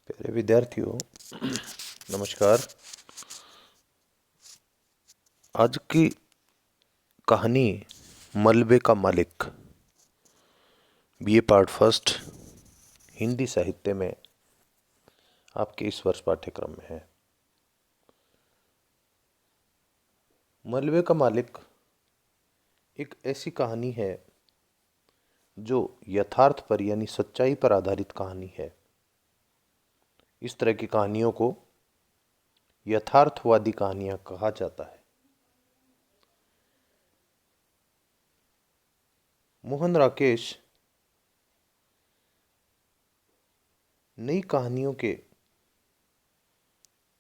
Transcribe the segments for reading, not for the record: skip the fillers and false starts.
प्यारे विद्यार्थियों, नमस्कार। आज की कहानी मलबे का मालिक, बीए पार्ट फर्स्ट, हिंदी साहित्य में आपके इस वर्ष पाठ्यक्रम में है। मलबे का मालिक एक ऐसी कहानी है जो यथार्थ पर यानी सच्चाई पर आधारित कहानी है। इस तरह की कहानियों को यथार्थवादी कहानियां कहा जाता है। मोहन राकेश नई कहानियों के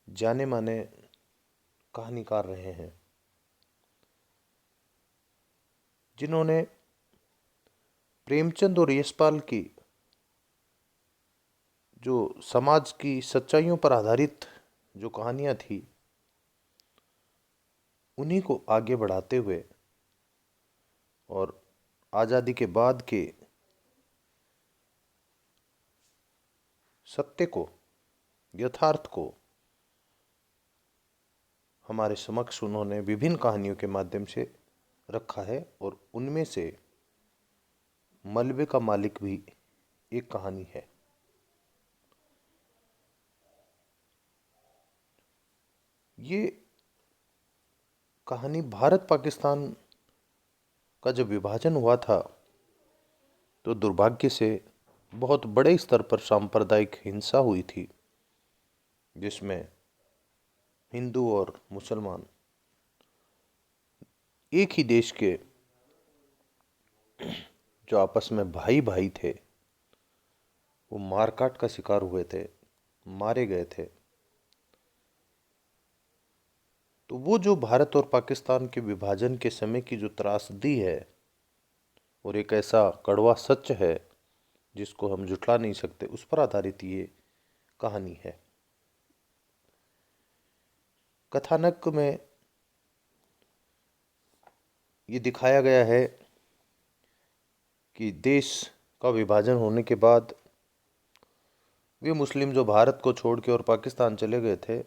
जाने माने कहानीकार रहे हैं, जिन्होंने प्रेमचंद और यशपाल की जो समाज की सच्चाइयों पर आधारित जो कहानियां थी, उन्हीं को आगे बढ़ाते हुए और आज़ादी के बाद के सत्य को, यथार्थ को हमारे समक्ष उन्होंने विभिन्न कहानियों के माध्यम से रखा है। और उनमें से मलबे का मालिक भी एक कहानी है। ये कहानी भारत पाकिस्तान का जब विभाजन हुआ था, तो दुर्भाग्य से बहुत बड़े स्तर पर सांप्रदायिक हिंसा हुई थी, जिसमें हिंदू और मुसलमान एक ही देश के जो आपस में भाई भाई थे, वो मारकाट का शिकार हुए थे, मारे गए थे। तो वो जो भारत और पाकिस्तान के विभाजन के समय की जो त्रासदी है, और एक ऐसा कड़वा सच है जिसको हम जुटला नहीं सकते, उस पर आधारित ये कहानी है। कथानक में ये दिखाया गया है कि देश का विभाजन होने के बाद वे मुस्लिम जो भारत को छोड़ के और पाकिस्तान चले गए थे,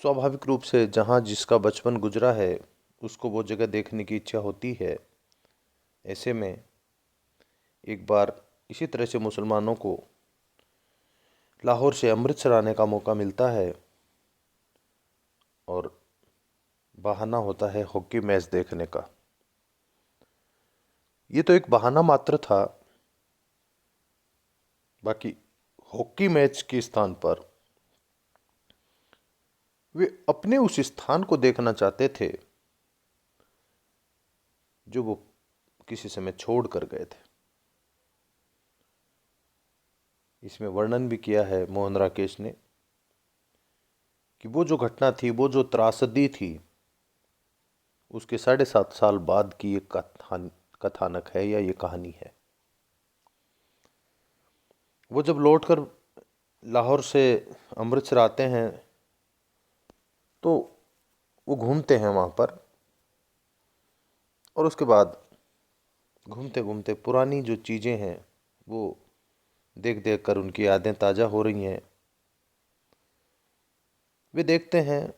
स्वाभाविक रूप से जहाँ जिसका बचपन गुजरा है उसको वो जगह देखने की इच्छा होती है। ऐसे में एक बार इसी तरह से मुसलमानों को लाहौर से अमृतसर आने का मौका मिलता है, और बहाना होता है हॉकी मैच देखने का। ये तो एक बहाना मात्र था, बाकी हॉकी मैच के स्थान पर वे अपने उस स्थान को देखना चाहते थे जो वो किसी समय छोड़ कर गए थे। इसमें वर्णन भी किया है मोहन राकेश ने कि वो जो घटना थी, वो जो त्रासदी थी, उसके 7.5 साल बाद की एक कथानक है या ये कहानी है। वो जब लौटकर लाहौर से अमृतसर आते हैं, तो वो घूमते हैं वहाँ पर, और उसके बाद घूमते घूमते पुरानी जो चीज़ें हैं वो देख देख कर उनकी यादें ताज़ा हो रही हैं। वे देखते हैं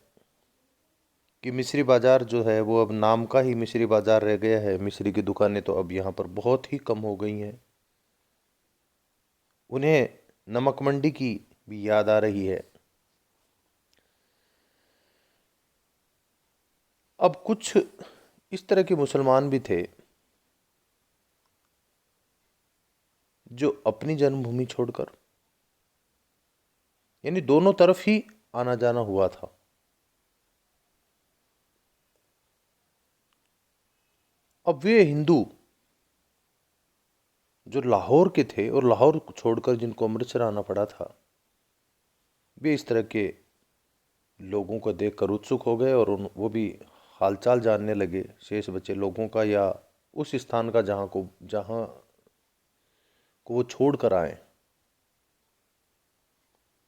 कि मिस्री बाज़ार जो है वो अब नाम का ही मिस्री बाज़ार रह गया है। मिस्री की दुकानें तो अब यहाँ पर बहुत ही कम हो गई हैं। उन्हें नमक मंडी की भी याद आ रही है। अब कुछ इस तरह के मुसलमान भी थे जो अपनी जन्मभूमि छोड़कर, यानी दोनों तरफ ही आना जाना हुआ था, अब वे हिंदू जो लाहौर के थे और लाहौर छोड़कर जिनको अमृतसर आना पड़ा था, वे इस तरह के लोगों को देखकर उत्सुक हो गए, और वो भी हालचाल जानने लगे शेष बचे लोगों का, या उस स्थान का जहाँ को वो छोड़ कर आए।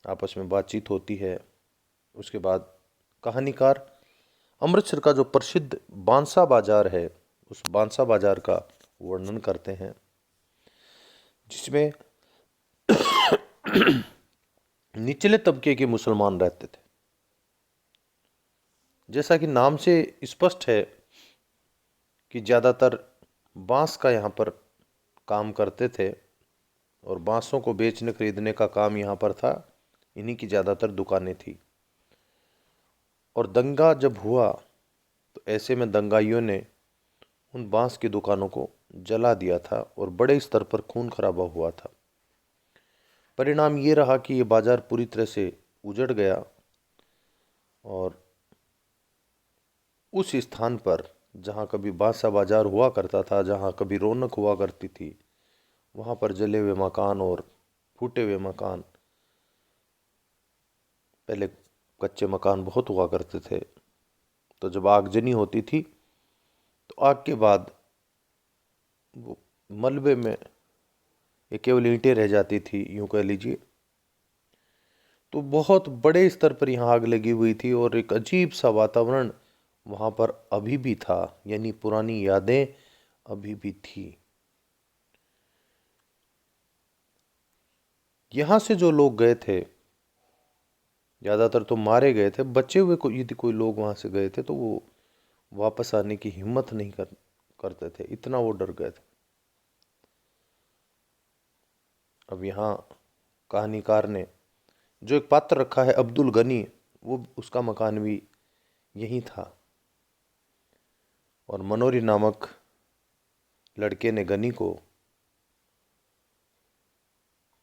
आपस में बातचीत होती है। उसके बाद कहानीकार अमृतसर का जो प्रसिद्ध बांसा बाजार है, उस बांसा बाजार का वर्णन करते हैं, जिसमें निचले तबके के मुसलमान रहते थे। जैसा कि नाम से स्पष्ट है कि ज़्यादातर बांस का यहाँ पर काम करते थे और बांसों को बेचने खरीदने का काम यहाँ पर था। इन्हीं की ज़्यादातर दुकानें थी। और दंगा जब हुआ तो ऐसे में दंगाइयों ने उन बांस की दुकानों को जला दिया था और बड़े स्तर पर खून खराबा हुआ था। परिणाम ये रहा कि ये बाजार पूरी तरह से उजड़ गया और उस स्थान पर जहाँ कभी बांसा बाजार हुआ करता था, जहाँ कभी रौनक हुआ करती थी, वहाँ पर जले हुए मकान और फूटे हुए मकान, पहले कच्चे मकान बहुत हुआ करते थे, तो जब आगजनी होती थी तो आग के बाद वो मलबे में ये केवल ईंटें रह जाती थी, यूं कह लीजिए। तो बहुत बड़े स्तर पर यहाँ आग लगी हुई थी और एक अजीब सा वातावरण वहाँ पर अभी भी था, यानी पुरानी यादें अभी भी थी। यहाँ से जो लोग गए थे ज़्यादातर तो मारे गए थे, बचे हुए यदि कोई लोग वहाँ से गए थे तो वो वापस आने की हिम्मत नहीं करते थे, इतना वो डर गए थे। अब यहाँ कहानीकार ने जो एक पात्र रखा है अब्दुल गनी, वो उसका मकान भी यहीं था और मनोरी नामक लड़के ने गनी को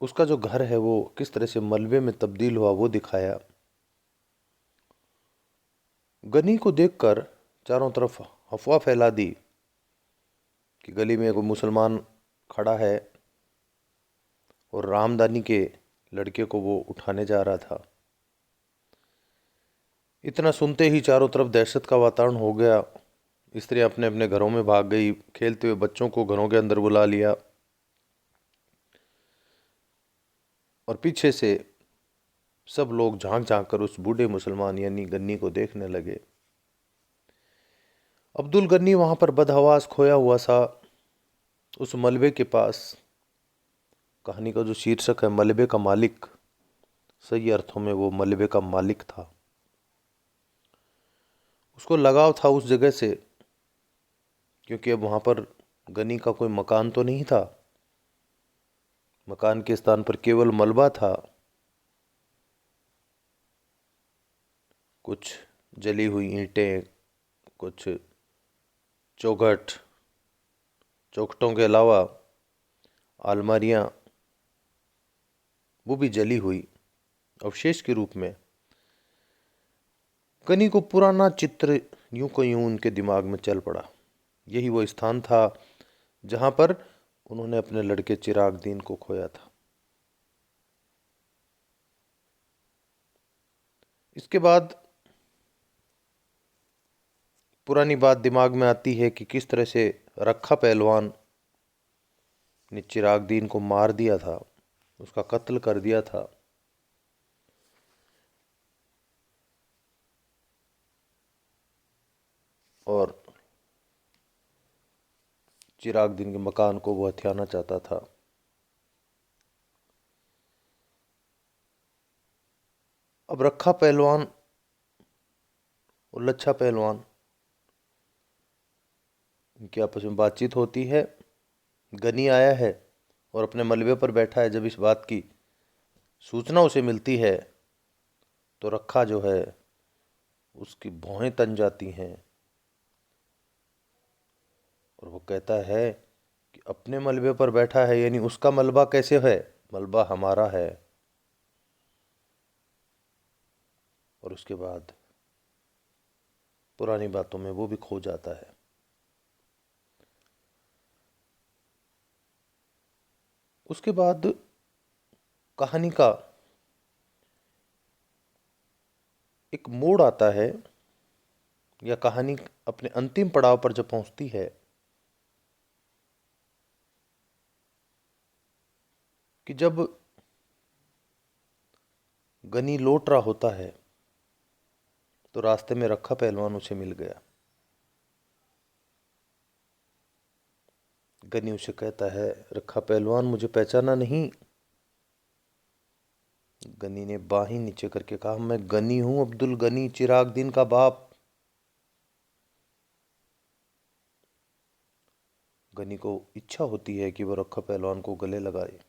उसका जो घर है वो किस तरह से मलबे में तब्दील हुआ वो दिखाया। गनी को देखकर चारों तरफ अफवाह फैला दी कि गली में कोई मुसलमान खड़ा है और रामदानी के लड़के को वो उठाने जा रहा था। इतना सुनते ही चारों तरफ दहशत का वातावरण हो गया। स्त्रियां अपने अपने घरों में भाग गई, खेलते हुए बच्चों को घरों के अंदर बुला लिया और पीछे से सब लोग झांक झांक कर उस बूढ़े मुसलमान यानी गन्नी को देखने लगे। अब्दुल गन्नी वहां पर बदहवास खोया हुआ सा उस मलबे के पास, कहानी का जो शीर्षक है मलबे का मालिक, सही अर्थों में वो मलबे का मालिक था। उसको लगाव था उस जगह से क्योंकि अब वहां पर गनी का कोई मकान तो नहीं था, मकान के स्थान पर केवल मलबा था। कुछ जली हुई ईंटें, कुछ चौखट, चौखटों के अलावा अलमारियां वो भी जली हुई अवशेष के रूप में। गनी को पुराना चित्र यूं को यूं उनके दिमाग में चल पड़ा। यही वो स्थान था जहां पर उन्होंने अपने लड़के चिराग दीन को खोया था। इसके बाद पुरानी बात दिमाग में आती है कि किस तरह से रखा पहलवान ने चिराग दीन को मार दिया था, उसका कत्ल कर दिया था। और चिराग दीन के मकान को वो हथियाना चाहता था। अब रखा पहलवान और लच्छा पहलवान इनकी आपस में बातचीत होती है। गनी आया है और अपने मलबे पर बैठा है। जब इस बात की सूचना उसे मिलती है तो रखा जो है उसकी भौहें तन जाती हैं और वो कहता है कि अपने मलबे पर बैठा है, यानी उसका मलबा कैसे है, मलबा हमारा है। और उसके बाद पुरानी बातों में वो भी खो जाता है। उसके बाद कहानी का एक मोड़ आता है या कहानी अपने अंतिम पड़ाव पर जब पहुंचती है कि जब गनी लौट रहा होता है तो रास्ते में रखा पहलवान उसे मिल गया। गनी उसे कहता है, रखा पहलवान मुझे पहचाना नहीं? गनी ने बाहीं नीचे करके कहा, मैं गनी हूं, अब्दुल गनी, चिरागदीन का बाप। गनी को इच्छा होती है कि वो रखा पहलवान को गले लगाए,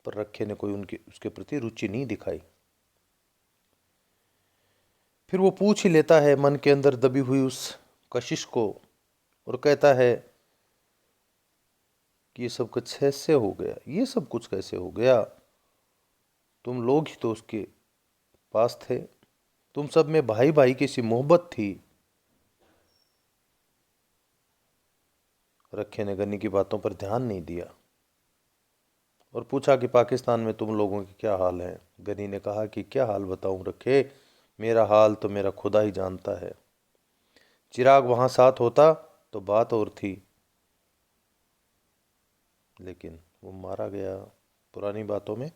पर रखे ने कोई उसके प्रति रुचि नहीं दिखाई। फिर वो पूछ ही लेता है मन के अंदर दबी हुई उस कशिश को, और कहता है कि ये सब कुछ कैसे हो गया, ये सब कुछ कैसे हो गया? तुम लोग ही तो उसके पास थे, तुम सब में भाई भाई की सी मोहब्बत थी। रखे ने गनी की बातों पर ध्यान नहीं दिया और पूछा कि पाकिस्तान में तुम लोगों के क्या हाल है? गनी ने कहा कि क्या हाल बताऊं रखे, मेरा हाल तो मेरा खुदा ही जानता है। चिराग वहां साथ होता तो बात और थी, लेकिन वो मारा गया। पुरानी बातों में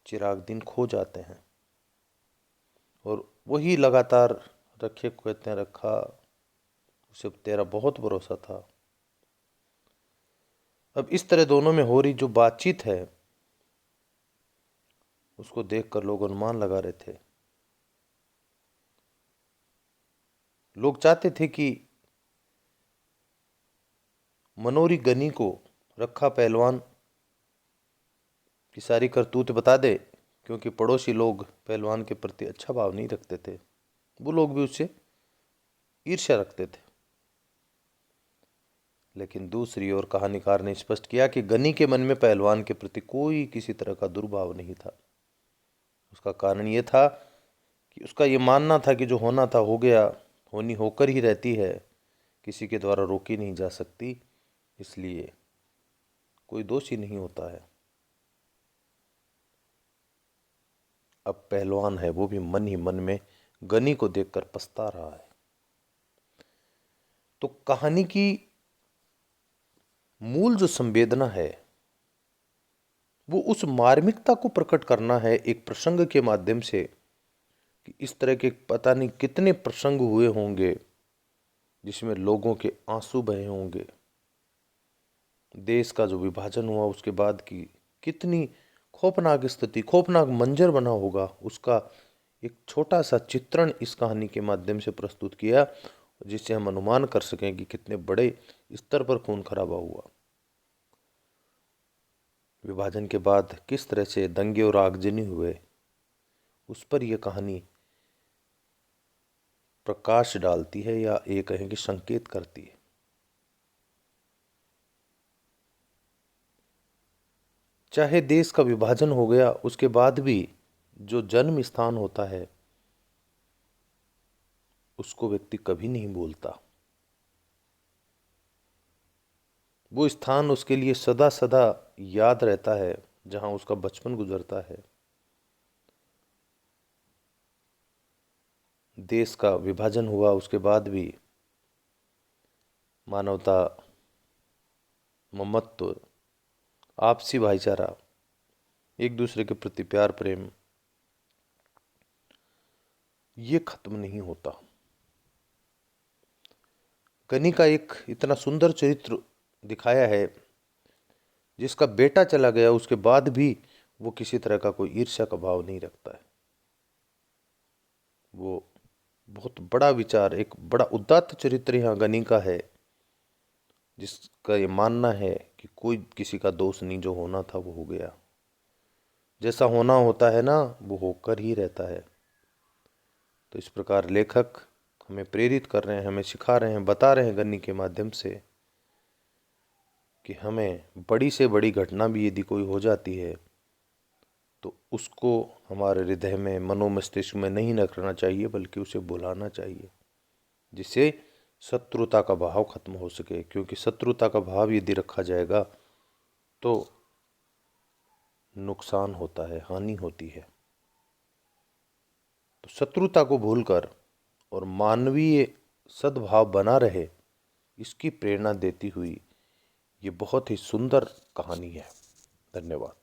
चिराग दिन खो जाते हैं, और वही लगातार रखे को कहते हैं, रखा उसे तेरा बहुत भरोसा था। अब इस तरह दोनों में हो रही जो बातचीत है, उसको देखकर लोग अनुमान लगा रहे थे। लोग चाहते थे कि मनोरी गनी को रखा पहलवान की सारी करतूत बता दे, क्योंकि पड़ोसी लोग पहलवान के प्रति अच्छा भाव नहीं रखते थे, वो लोग भी उससे ईर्ष्या रखते थे। लेकिन दूसरी ओर कहानीकार ने स्पष्ट किया कि गनी के मन में पहलवान के प्रति कोई किसी तरह का दुर्भाव नहीं था। उसका कारण ये था कि उसका ये मानना था कि जो होना था हो गया, होनी होकर ही रहती है, किसी के द्वारा रोकी नहीं जा सकती, इसलिए कोई दोषी नहीं होता है। अब पहलवान है वो भी मन ही मन में गनी को देखकर पछता रहा है। तो कहानी की मूल जो संवेदना है वो उस मार्मिकता को प्रकट करना है एक प्रसंग के माध्यम से, कि इस तरह के पता नहीं कितने प्रसंग हुए होंगे जिसमें लोगों के आंसू बहे होंगे। देश का जो विभाजन हुआ उसके बाद की कितनी खौफनाक स्थिति, खौफनाक मंजर बना होगा, उसका एक छोटा सा चित्रण इस कहानी के माध्यम से प्रस्तुत किया, जिससे हम अनुमान कर सकें कि कितने बड़े स्तर पर खून खराबा हुआ। विभाजन के बाद किस तरह से दंगे और आगजनी हुए, उस पर यह कहानी प्रकाश डालती है, या ये कहें कि संकेत करती है। चाहे देश का विभाजन हो गया, उसके बाद भी जो जन्म स्थान होता है उसको व्यक्ति कभी नहीं भूलता। वो स्थान उसके लिए सदा सदा याद रहता है जहां उसका बचपन गुजरता है। देश का विभाजन हुआ उसके बाद भी मानवता, ममत्व, आपसी भाईचारा, एक दूसरे के प्रति प्यार प्रेम, ये खत्म नहीं होता। गनी का एक इतना सुंदर चरित्र दिखाया है, जिसका बेटा चला गया उसके बाद भी वो किसी तरह का कोई ईर्ष्या का भाव नहीं रखता है। वो बहुत बड़ा विचार, एक बड़ा उदात्त चरित्र यहाँ गनी का है, जिसका ये मानना है कि कोई किसी का दोष नहीं, जो होना था वो हो गया, जैसा होना होता है ना वो होकर ही रहता है। तो इस प्रकार लेखक हमें प्रेरित कर रहे हैं, हमें सिखा रहे हैं, बता रहे हैं गनी के माध्यम से कि हमें बड़ी से बड़ी घटना भी यदि कोई हो जाती है तो उसको हमारे हृदय में, मनोमस्तिष्क में नहीं रखना चाहिए, बल्कि उसे बुलाना चाहिए, जिससे शत्रुता का भाव खत्म हो सके। क्योंकि शत्रुता का भाव यदि रखा जाएगा तो नुकसान होता है, हानि होती है। तो शत्रुता को भूलकर और मानवीय सद्भाव बना रहे, इसकी प्रेरणा देती हुई ये बहुत ही सुंदर कहानी है। धन्यवाद।